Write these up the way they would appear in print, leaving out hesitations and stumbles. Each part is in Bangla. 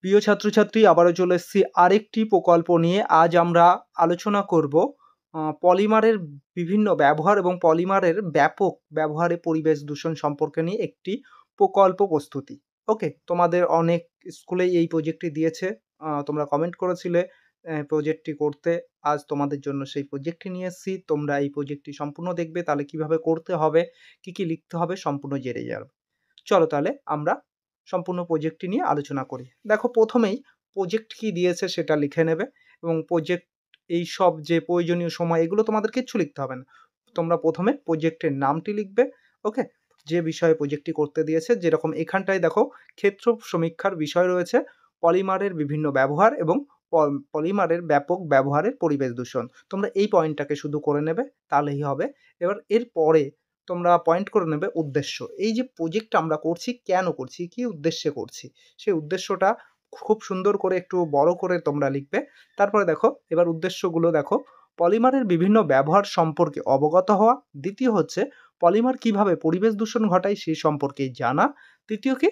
প্রিয় ছাত্রছাত্রী, আবারও চলে এসেছি আরেকটি প্রকল্প নিয়ে। আজ আমরা আলোচনা করব পলিমারের বিভিন্ন ব্যবহার এবং পলিমারের ব্যাপক ব্যবহারে পরিবেশ দূষণ সম্পর্কে নিয়ে একটি প্রকল্প প্রস্তুতি। ওকে, তোমাদের অনেক স্কুলেই এই প্রজেক্টটি দিয়েছে। তোমরা কমেন্ট করেছিলে প্রজেক্টটি করতে। আজ তোমাদের জন্য সেই প্রজেক্টটি নিয়ে এসেছি। তোমরা এই প্রজেক্টটি সম্পূর্ণ দেখবে, তাহলে কিভাবে করতে হবে, কি কি লিখতে হবে সম্পূর্ণ জেনে যাবে। চলো তাহলে আমরা সম্পূর্ণ প্রজেক্টটি নিয়ে আলোচনা করি। দেখো, প্রথমেই প্রজেক্ট কি দিয়েছে সেটা লিখে নেবে এবং প্রজেক্ট এই সব যে প্রয়োজনীয় সময় এগুলো তোমাদের কিচ্ছু লিখতে হবে না। তোমরা প্রথমে প্রজেক্টের নামটি লিখবে। ওকে, যে বিষয়ে প্রজেক্টটি করতে দিয়েছে, যেরকম এখানটায় দেখো ক্ষেত্র সমীক্ষার বিষয় রয়েছে পলিমারের বিভিন্ন ব্যবহার এবং পলিমারের ব্যাপক ব্যবহারের পরিবেশ দূষণ। তোমরা এই পয়েন্টটাকে শুধু করে নেবে, তাহলেই হবে। এবার এর পরে তোমরা পয়েন্ট করে নেবে উদ্দেশ্য। এই যে প্রজেক্টটা আমরা করছি, কেন করছি, কি উদ্দেশ্যে করছি, সেই উদ্দেশ্যটা খুব সুন্দর করে একটু বড় করে তোমরা লিখবে। তারপরে দেখো, এবার উদ্দেশ্যগুলো দেখো, পলিমারের বিভিন্ন ব্যবহার সম্পর্কে অবগত হওয়া। দ্বিতীয় হচ্ছে পলিমার কিভাবে পরিবেশ দূষণ ঘটায় সেই সম্পর্কে জানা। তৃতীয় কি,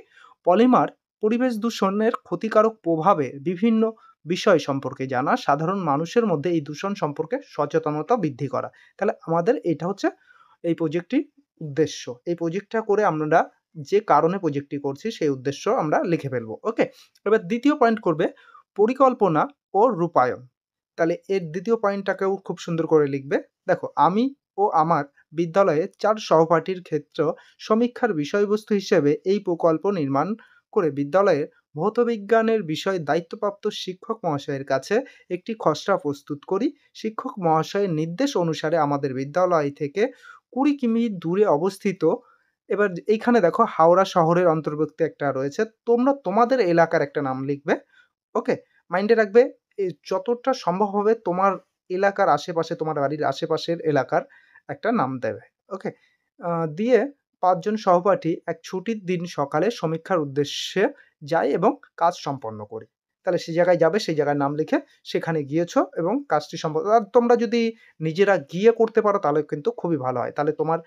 পলিমার পরিবেশ দূষণের ক্ষতিকারক প্রভাবে বিভিন্ন বিষয় সম্পর্কে জানা। সাধারণ মানুষের মধ্যে এই দূষণ সম্পর্কে সচেতনতা বৃদ্ধি করা। তাহলে আমাদের এটা হচ্ছে এই প্রজেক্টটির উদ্দেশ্য। এই প্রজেক্টটা করে আমরা যে কারণে প্রজেক্টটি করছি সেই উদ্দেশ্য আমরা লিখে ফেলবো। ওকে, এবার দ্বিতীয় পয়েন্ট করবে পরিকল্পনা ও রূপায়ণ। তাহলে এর দ্বিতীয় পয়েন্টটাকেও খুব সুন্দর করে লিখবে। দেখো, আমি ও আমার বিদ্যালয়ে 4 সহপাঠীর ক্ষেত্র সমীক্ষার বিষয়বস্তু হিসেবে এই প্রকল্প নির্মাণ করে বিদ্যালয়ের ভৌতবিজ্ঞানের বিষয়ে দায়িত্বপ্রাপ্ত শিক্ষক মহাশয়ের কাছে একটি খসড়া প্রস্তুত করি। শিক্ষক মহাশয়ের নির্দেশ অনুসারে আমাদের বিদ্যালয় থেকে 20 কিমি দূরে অবস্থিত। এবার এইখানে দেখো হাওড়া শহরের অন্তর্ভুক্ত একটা রয়েছে। তোমরা তোমাদের এলাকার একটা নাম লিখবে। ওকে, মাইন্ডে রাখবে যতটা সম্ভব হবে তোমার এলাকার আশেপাশে, তোমার বাড়ির আশেপাশের এলাকার একটা নাম দেবে। ওকে, দিয়ে 5 জন সহপাঠী এক ছুটির দিন সকালে সমীক্ষার উদ্দেশ্যে যাই এবং কাজ সম্পন্ন করি। তাহলে সেই জায়গায় যাবে, সেই জায়গায় নাম লিখে সেখানে গিয়েছো এবং কাজটি সম্পন্ন। আর তোমরা যদি নিজেরা গিয়ে করতে পারো তাহলে কিন্তু খুবই ভালো হয়। তাহলে তোমার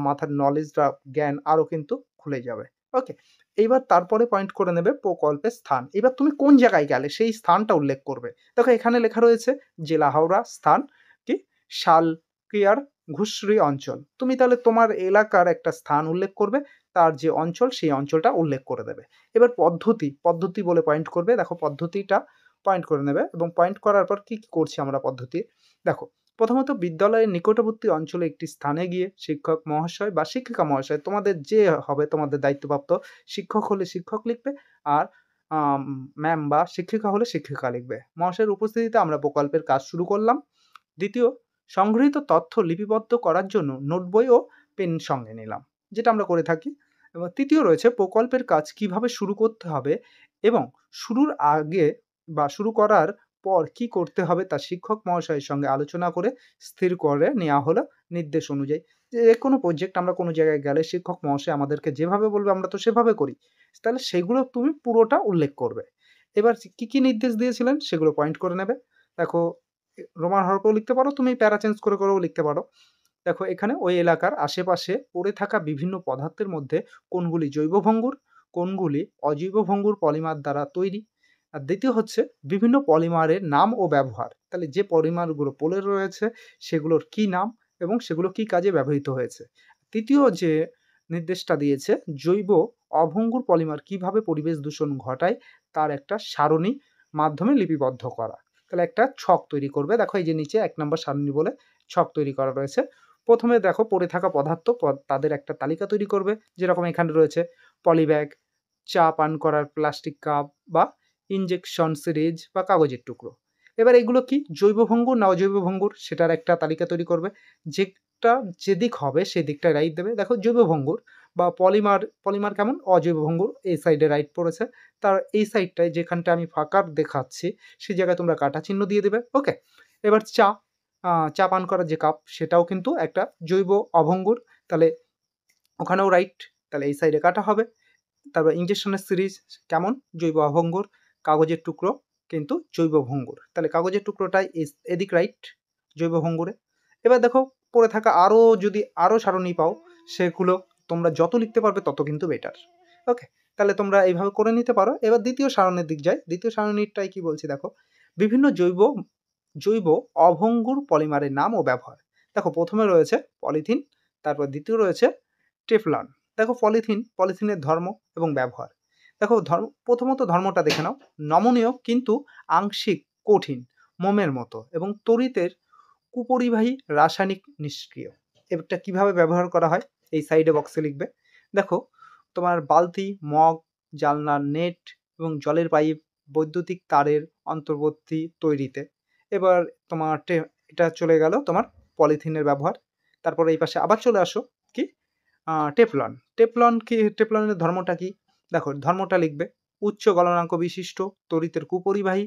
মাথার নলেজ বা জ্ঞান আরও কিন্তু খুলে যাবে। ওকে, এইবার তারপরে পয়েন্ট করে নেবে প্রকল্পের স্থান। এবার তুমি কোন জায়গায় গেলে সেই স্থানটা উল্লেখ করবে। দেখো, এখানে লেখা রয়েছে জেলা হাওড়া, স্থান কি শালকিয়ার ঘুষরি অঞ্চল। তুমি তাহলে তোমার এলাকার একটা স্থান উল্লেখ করবে, তার যে অঞ্চল সেই অঞ্চলটা উল্লেখ করে দেবে। এবার পদ্ধতি বলে পয়েন্ট করবে। দেখো, পদ্ধতিটা পয়েন্ট করে নেবে এবং পয়েন্ট করার পর কি কি করছি আমরা পদ্ধতি। দেখো, প্রথমত বিদ্যালয়ের নিকটবর্তী অঞ্চলে একটি স্থানে গিয়ে শিক্ষক মহাশয় বা শিক্ষিকা মহাশয়, তোমাদের যে হবে তোমাদের দায়িত্বপ্রাপ্ত, শিক্ষক হলে শিক্ষক লিখবে আর ম্যাম বা শিক্ষিকা হলে শিক্ষিকা লিখবে। মহাশয়ের উপস্থিতিতে আমরা প্রকল্পের কাজ শুরু করলাম। দ্বিতীয়, সংগৃহীত তথ্য লিপিবদ্ধ করার জন্য নোট বই ও পেন সঙ্গে নিলাম, যেটা আমরা করে থাকি। এবং তৃতীয় রয়েছে প্রকল্পের কাজ কিভাবে শুরু করতে হবে এবং শুরুর আগে বা শুরু করার পর কি করতে হবে তা শিক্ষক মহাশয়ের সঙ্গে আলোচনা করে স্থির করে নেওয়া হলো নির্দেশ অনুযায়ী। যে কোনো প্রজেক্ট আমরা কোনো জায়গায় গেলে শিক্ষক মহাশয় আমাদেরকে যেভাবে বলবে আমরা তো সেভাবে করি। তাহলে সেগুলো তুমি পুরোটা উল্লেখ করবে। এবার কি কি নির্দেশ দিয়েছিলেন সেগুলো পয়েন্ট করে নেবে। দেখো, রোমান হরফেও লিখতে পারো, তুমি প্যারা চেঞ্জ করে করেও লিখতে পারো। দেখো, এখানে ওই এলাকার আশেপাশে পড়ে থাকা বিভিন্ন পদার্থের মধ্যে কোনগুলি জৈব ভঙ্গুর, কোনগুলি অজৈব ভঙ্গুর পলিমার দ্বারা তৈরি। আর দ্বিতীয় হচ্ছে বিভিন্ন পলিমারের নাম ও ব্যবহার। তাহলে যে পলিমারগুলো পড়ে রয়েছে সেগুলোর কি নাম এবং সেগুলো কি কাজে ব্যবহৃত হয়েছে। তৃতীয় যে নির্দেশটা দিয়েছে, জৈব অভঙ্গুর পলিমার কিভাবে পরিবেশ দূষণ ঘটায় তার একটা সারণী মাধ্যমে লিপিবদ্ধ করা। তাহলে একটা ছক তৈরি করবে। দেখো, এই যে নিচে 1 নম্বর সারণী বলে ছক তৈরি করা রয়েছে। প্রথমে দেখো পড়ে থাকা পদার্থ, তাদের একটা তালিকা তৈরি করবে, যেরকম এখানে রয়েছে পলিব্যাগ, চা পান করার প্লাস্টিক কাপ বা ইনজেকশন সিরিজ বা কাগজের টুকরো। এবার এগুলো কি জৈব ভঙ্গুর না অজৈব ভঙ্গুর সেটার একটা তালিকা তৈরি করবে। যেটা যেদিক হবে সেই দিকটায় রাইট দেবে। দেখো, জৈব ভঙ্গুর বা পলিমার কেমন অজৈব ভঙ্গুর এই সাইডে রাইট পড়েছে, তার এই সাইডটায় যেখানটা আমি ফাঁকা দেখাচ্ছি সেই জায়গায় তোমরা কাটা চিহ্ন দিয়ে দেবে। ওকে, এবার চা পান করার যে কাপ সেটাও কিন্তু একটা জৈব অভঙ্গুর, তাহলে ওখানেও রাইট, তাহলে এই সাইডে কাটা হবে। তারপর ইনজেকশনের সিরিজ কেমন জৈব অভঙ্গুর, কাগজের টুকরো কিন্তু জৈব ভঙ্গুর, তাহলে কাগজের টুকরোটাই এদিক রাইট জৈব ভঙ্গুরে। এবার দেখো, পড়ে থাকা যদি আরও সারণী পাও সেগুলো তোমরা যত লিখতে পারবে তত কিন্তু বেটার। ওকে, তাহলে তোমরা এইভাবে করে নিতে পারো। এবার দ্বিতীয় সারণীর দিক যাই। দ্বিতীয় সারণীরটাই কি বলছি দেখো, বিভিন্ন জৈব অভঙ্গুর পলিমারের নাম ও ব্যবহার। দেখো প্রথমে রয়েছে পলিথিন, তারপর দ্বিতীয় রয়েছে টেফলন। দেখো পলিথিনের ধর্ম এবং ব্যবহার। দেখো প্রথমত ধর্মটা দেখে নাও। নমনীয় কিন্তু আংশিক কঠিন, মোমের মতো এবং তড়িতের কুপরিবাহী, রাসায়নিক নিষ্ক্রিয়। এটা কিভাবে ব্যবহার করা হয় এই সাইডে বক্সে লিখবে। দেখো তোমার বালতি, মগ, জানলার নেট এবং জলের পাইপ, বৈদ্যুতিক তারের অন্তর্বর্তী তৈরিতে। এবার তোমার এটা চলে গেল তোমার পলিথিনের ব্যবহার। তারপরে এই পাশে আবার চলে আসো কি টেফলন। টেফলনের ধর্মটা কি? দেখো ধর্মটা লিখবে, উচ্চ গলনাঙ্ক বিশিষ্ট, তড়িতের কুপরিবাহী,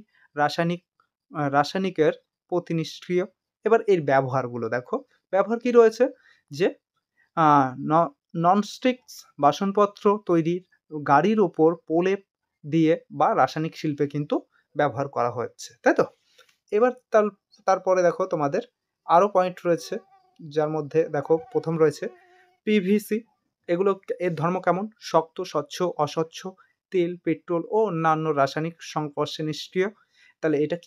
রাসায়নিকের প্রতি নিষ্ক্রিয়। এবার এর ব্যবহারগুলো দেখো, ব্যবহার কি রয়েছে যে ননস্টিকস বাসনপত্র তৈরির, গাড়ির ওপর প্রলেপ দিয়ে বা রাসায়নিক শিল্পে কিন্তু ব্যবহার করা হচ্ছে, তাই তো? এবার তারপরে দেখো তোমাদের আরও পয়েন্ট রয়েছে, যার মধ্যে দেখো প্রথম রয়েছে পিভিসি। এর ধর্ম কেমন? শক্ত, স্বচ্ছ, অস্বচ্ছ, তেল, পেট্রোল ও অন্যান্য রাসায়নিক সংস্পর্শে নিষ্ক্রিয়। তাহলে এটা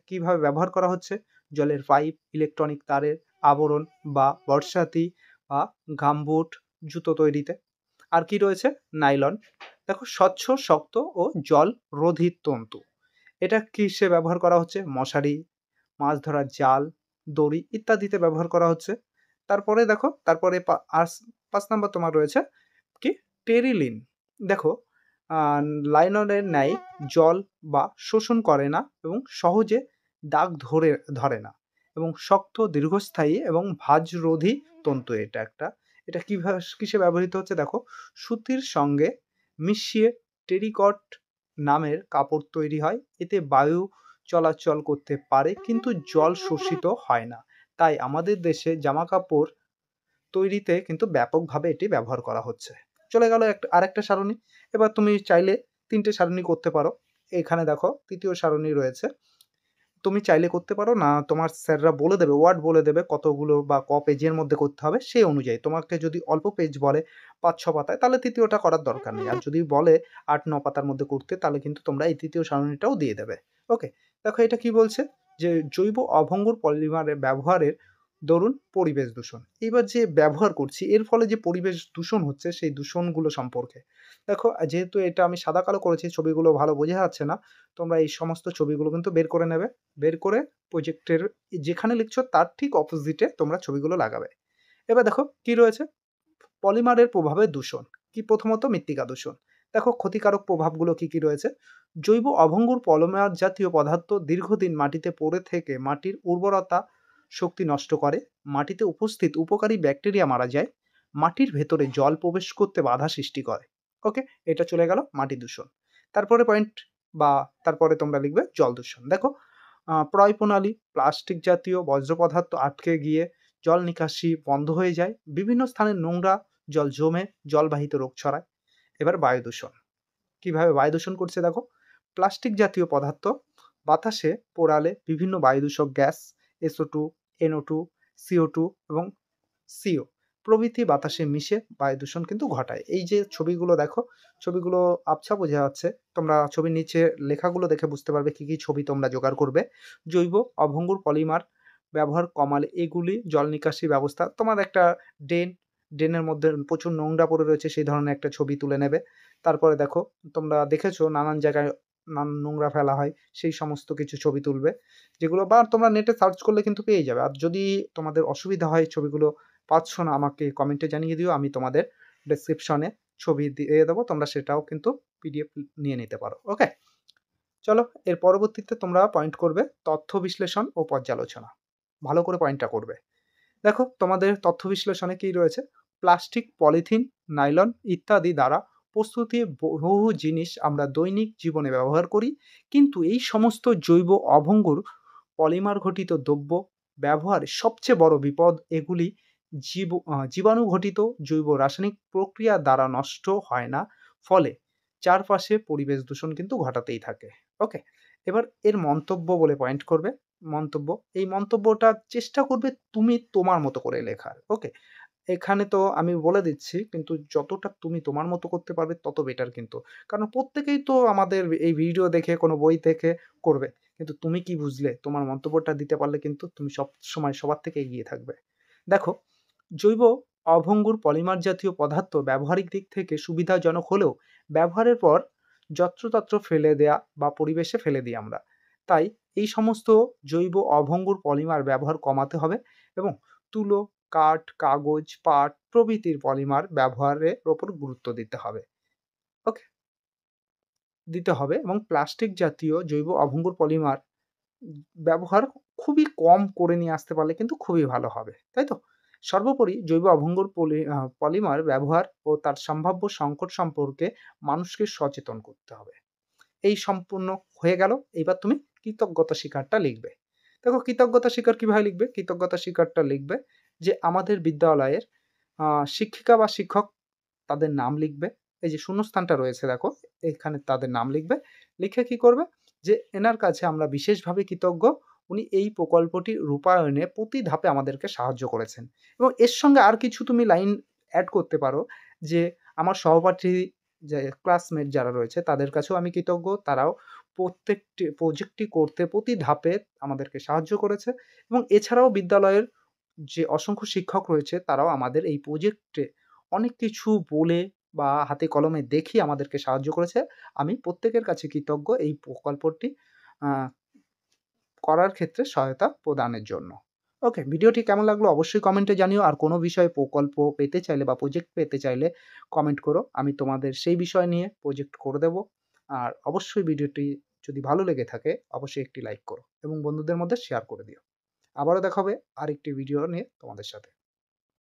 কিভাবে ব্যবহার করা হচ্ছে? জলের পাইপ, ইলেকট্রনিক তারের আবরণ বা বর্ষাতি বা গামবুট, জুতো তৈরিতে। আর কি রয়েছে? নাইলন। দেখো স্বচ্ছ, শক্ত ও জল রোধী তন্তু। এটা কিসে ব্যবহার করা হচ্ছে? মশারি, মাছ ধরার জাল, দড়ি ইত্যাদিতে ব্যবহার করা হচ্ছে। তারপরে দেখো, তারপরে 5 নাম্বার তোমার রয়েছে কি টেরিলিন। দেখো লাইলনের ন্যায় জল বা শোষণ করে না এবং সহজে দাগ ধরে না এবং শক্ত, দীর্ঘস্থায়ী এবং ভাঁজরোধী তন্তু। এটা কিসে ব্যবহৃত হচ্ছে? দেখো সুতির সঙ্গে মিশিয়ে টেরিকট নামের কাপড় তৈরি হয়। এতে বায়ু চলাচল করতে পারে কিন্তু জল শোষিত হয় না। তাই আমাদের দেশে জামা কাপড় তৈরিতে কিন্তু ব্যাপকভাবে এটি ব্যবহার করা হচ্ছে। চলে গেল আরেকটা সারণী। এবার তুমি চাইলে 3টে সারণী করতে পারো। এখানে দেখো তৃতীয় সারণী রয়েছে। তুমি চাইলে করতে পারো, না তোমার স্যাররা বলে দেবে, ওয়ার্ড বলে দেবে কতগুলো বা পেজের মধ্যে করতে হবে সেই অনুযায়ী। তোমাকে যদি অল্প পেজ বলে 5-6 পাতায়, তাহলে তৃতীয়টা করার দরকার নেই। আর যদি বলে 8-9 পাতার মধ্যে করতে, তাহলে কিন্তু তোমরা এই তৃতীয় সারণীটাও দিয়ে দেবে। ওকে, দেখো এটা কি বলছে যে জৈব অভঙ্গুর পলিমারের ব্যবহারের দরুন পরিবেশ দূষণ। এবার যে ব্যবহার করছি এর ফলে যে পরিবেশ দূষণ হচ্ছে সেই দূষণগুলো সম্পর্কে দেখো। যেহেতু এটা আমি সাদা কালো করেছি, ছবিগুলো ভালো বোঝা যাচ্ছে না, তোমরা এই সমস্ত ছবিগুলো কিন্তু বের করে নেবে। বের করে প্রজেক্টের যেখানে লিখছো তার ঠিক অপোজিটে তোমরা ছবিগুলো লাগাবে। এবার দেখো কি রয়েছে, পলিমারের প্রভাবে দূষণ কি? প্রথমত মৃত্তিকা দূষণ। দেখো ক্ষতিকারক প্রভাবগুলো কি কি রয়েছে। জৈব অভঙ্গুর পলিমার জাতীয় পদার্থ দীর্ঘদিন মাটিতে পড়ে থেকে মাটির উর্বরতা শক্তি নষ্ট করে, মাটিতে উপস্থিত উপকারী ব্যাকটেরিয়া মারা যায়, মাটির ভেতরে জল প্রবেশ করতে বাধা সৃষ্টি করে। ওকে, এটা চলে গেল মাটি দূষণ। তারপরে তোমরা লিখবে জল দূষণ। দেখো প্রয় প্রণালী, প্লাস্টিক জাতীয় বর্জ্য পদার্থ আটকে গিয়ে জল নিকাশি বন্ধ হয়ে যায়, বিভিন্ন স্থানে নোংরা জল জমে জলবাহিত রোগ ছড়ায়। এবার বায়ু দূষণ। কিভাবে বায়ু দূষণ করছে দেখো, প্লাস্টিক জাতীয় পদার্থ বাতাসে পোড়ালে বিভিন্ন বায়ুদূষক গ্যাস SO2, NO2, CO2 এবং CO প্রভৃতি বাতাসে মিশে বায়ু দূষণ কিন্তু ঘটায়। এই যে ছবিগুলো দেখো, ছবিগুলো আবছা বোঝা যাচ্ছে, তোমরা ছবির নিচে লেখাগুলো দেখে বুঝতে পারবে কি কি ছবি তোমরা জোগাড় করবে। জৈব অভঙ্গুর পলিমার ব্যবহার কমালে এগুলি জল নিকাশি ব্যবস্থা, তোমার একটা ড্রেনের মধ্যে প্রচুর নোংরা পড়ে রয়েছে সেই ধরনের একটা ছবি তুলে নেবে। তারপরে দেখো তোমরা দেখেছো নানান জায়গায় নানান নোংরা ফেলা হয়, সেই সমস্ত কিছু ছবি তুলবে, যেগুলো বা তোমরা নেটে সার্চ করলে কিন্তু পেয়ে যাবে। আর যদি তোমাদের অসুবিধা হয় ছবিগুলো পাচ্ছ না, আমাকে কমেন্টে জানিয়ে দিও, আমি তোমাদের ডেসক্রিপশনে ছবি দিয়ে দেবো, তোমরা সেটাও কিন্তু PDF নিয়ে নিতে পারো। ওকে, চলো এর পরবর্তীতে তোমরা পয়েন্ট করবে তথ্য বিশ্লেষণ ও পর্যালোচনা। ভালো করে পয়েন্টটা করবে। দেখো তোমাদের তথ্য বিশ্লেষণে কি রয়েছে, প্লাস্টিক, পলিথিন, নাইলন ইত্যাদি দ্বারা প্রস্তুতি বহু জিনিস আমরা দৈনিক জীবনে ব্যবহার করি, কিন্তু এই সমস্ত জৈব অভঙ্গুর পলিমার ঘটিত দ্রব্য ব্যবহারের সবচেয়ে বড় বিপদ এগুলি জীবাণু ঘটিত জৈব রাসায়নিক প্রক্রিয়া দ্বারা নষ্ট হয় না, ফলে চারপাশে পরিবেশ দূষণ কিন্তু ঘটাতেই থাকে। ওকে, এবার এর মন্তব্য বলে পয়েন্ট করবে। মন্তব্য, এই মন্তব্যটা চেষ্টা করবে তুমি তোমার মতো করে লেখার। ওকে, এখানে তো আমি বলে দিচ্ছি, কিন্তু যতটা তুমি তোমার মতো করতে পারবে তত বেটার কিন্তু। কারণ প্রত্যেকেই তো আমাদের এই ভিডিও দেখে কোনো বই থেকে করবে। কিন্তু তুমি কি বুঝলে? তোমার মন্তব্যটা দিতে পারলে কিন্তু তুমি সবসময় সবার থেকে এগিয়ে থাকবে। দেখো, জৈব অভঙ্গুর পলিমার জাতীয় পদার্থ ব্যবহারিক দিক থেকে সুবিধাজনক হলেও ব্যবহারের পর যত্রতত্র ফেলে দেয়া বা পরিবেশে ফেলে দিই আমরা। তাই এই সমস্ত জৈব অভঙ্গুর পলিমার ব্যবহার কমাতে হবে এবং তুলো, কাঠ, কাগজ, পাট প্রভৃতির পলিমার ব্যবহারের ওপর গুরুত্ব দিতে হবে। ওকে? দিতে হবে এবং প্লাস্টিক জাতীয় জৈব অভঙ্গুর পলিমার ব্যবহার খুবই কম করে নিয়ে আসতে পারলে কিন্তু খুবই ভালো হবে। তাই তো? সর্বোপরি জৈব অভঙ্গুর পলিমার ব্যবহার ও তার সম্ভাব্য সংকট সম্পর্কে মানুষকে সচেতন করতে হবে। এই সম্পূর্ণ হয়ে গেল। এইবার তুমি কৃতজ্ঞতা স্বীকারটা লিখবে। দেখো, কৃতজ্ঞতা স্বীকার কিভাবে লিখবে? কৃতজ্ঞতা স্বীকারটা লিখবে যে আমাদের বিদ্যালয়ের আ শিক্ষিকা বা শিক্ষক তাদের নাম লিখবে। এই যে শূন্যস্থানটা রয়েছে দেখো, এখানে তাদের নাম লিখবে। লিখে কি করবে? যে এনার কাছে আমরা বিশেষভাবে কৃতজ্ঞ। উনি এই প্রকল্পটি রূপায়ণে প্রতি ধাপে আমাদেরকে সাহায্য করেছেন। এবং এর সঙ্গে আর কিছু তুমি লাইন এড করতে পারো যে আমার সহপাঠী যে ক্লাসমেট যারা রয়েছে তাদের কাছেও আমি কৃতজ্ঞ। তারাও প্রত্যেকটি প্রজেক্টটি করতে প্রতি ধাপে আমাদেরকে সাহায্য করেছে এবং এছাড়াও বিদ্যালয়ের যে অসংখ্য শিক্ষক রয়েছে তারাও আমাদের এই প্রজেক্টে অনেক কিছু বলে বা হাতে কলমে দেখিয়ে আমাদেরকে সাহায্য করেছে। আমি প্রত্যেকের কাছে কৃতজ্ঞ এই প্রকল্পটি আ করার ক্ষেত্রে সহায়তা প্রদানের জন্য। ওকে, ভিডিওটি কেমন লাগলো অবশ্যই কমেন্টে জানিও। আর কোনো বিষয়ে প্রকল্প পেতে চাইলে বা প্রজেক্ট পেতে চাইলে কমেন্ট করো। আমি তোমাদের সেই বিষয় নিয়ে প্রজেক্ট করে দেব। আর অবশ্যই ভিডিওটি যদি ভালো লেগে থাকে অবশ্যই একটি লাইক করো এবং বন্ধুদের মধ্যে শেয়ার করে দিও। আবারও দেখা হবে আরেকটি ভিডিও নিয়ে তোমাদের সাথে।